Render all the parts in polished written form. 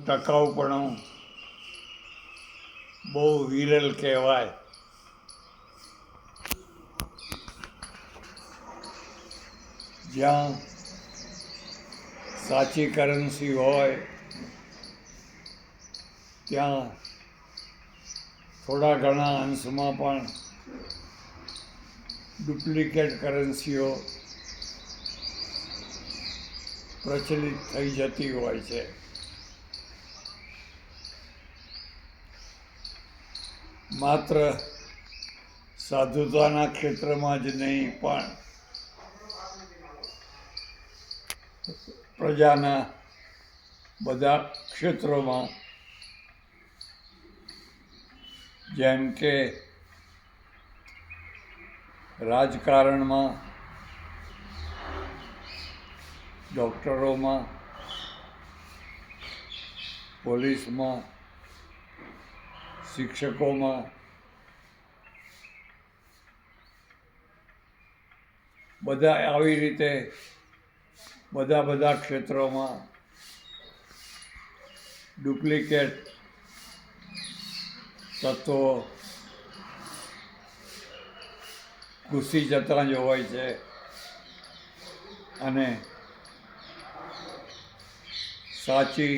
ટકાઉપણું બહુ વિરલ કહેવાય. જ્યાં સાચી કરન્સી હોય ત્યાં થોડા ઘણા અંશમાં પણ ડુપ્લિકેટ કરન્સીઓ પ્રચલિત થઈ જતી હોય છે. માત્ર સાધુતાના ક્ષેત્રમાં જ નહીં પણ પ્રજાના બધા ક્ષેત્રોમાં, જેમ કે રાજકારણમાં, ડૉક્ટરોમાં, પોલીસમાં, શિક્ષકોમાં, બધા આવી રીતે બધા ક્ષેત્રોમાં ડુપ્લિકેટ તત્વો ઘૂસી જતા જ હોય છે અને સાચી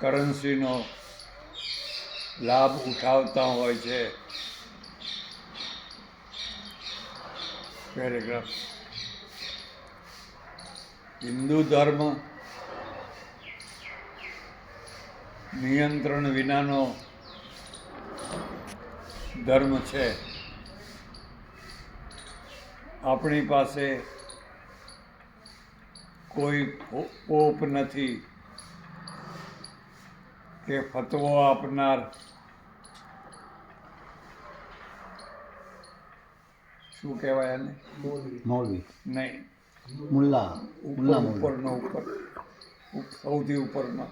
કરન્સીનો લાભ ઉઠાવતા હોય છે. પેરેગ્રાફ. હિન્દુ ધર્મ નિયંત્રણ વિનાનો ધર્મ છે. આપણી પાસે કોઈ પોપ નથી કે ફતવો આપનાર શું કહેવાય એને? મૌલવી નહીં, મુલ્લા ઉપરનો સૌથી ઉપરનો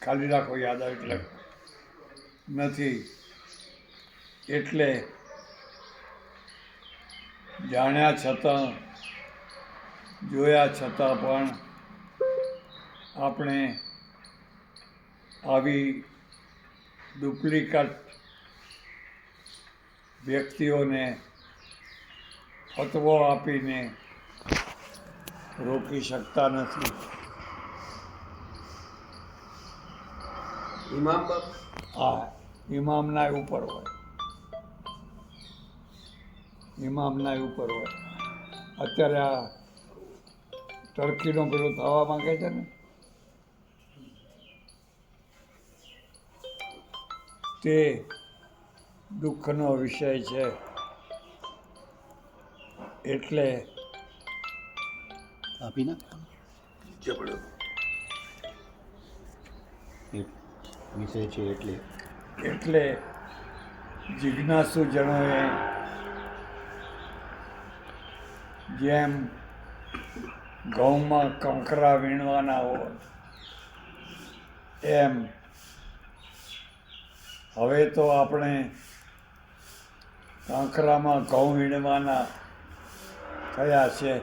ખાલી રાખો, યાદ આવે એટલે નથી. એટલે જાણ્યા છતાં, જોયા છતાં પણ આપણે આવી ડુપ્લિકેટ વ્યક્તિઓને ફતવો આપીને રોકી શકતા નથી. ઇમામ બાપ હા, ઇમામના ઉપર હોય, ઇમામના ઉપર હોય. અત્યારે આ ટર્કીનો પેલો થવા માંગે છે ને, તે દુઃખનો વિષય છે. એટલે આપી ના વિષય છે. એટલે જિજ્ઞાસુ જનોએ જેમ ઘઉંમાં કંકરા વીણવાના હોય એમ હવે તો આપણે કાંકરામાં ઘઉં વીણવાના થયા છે.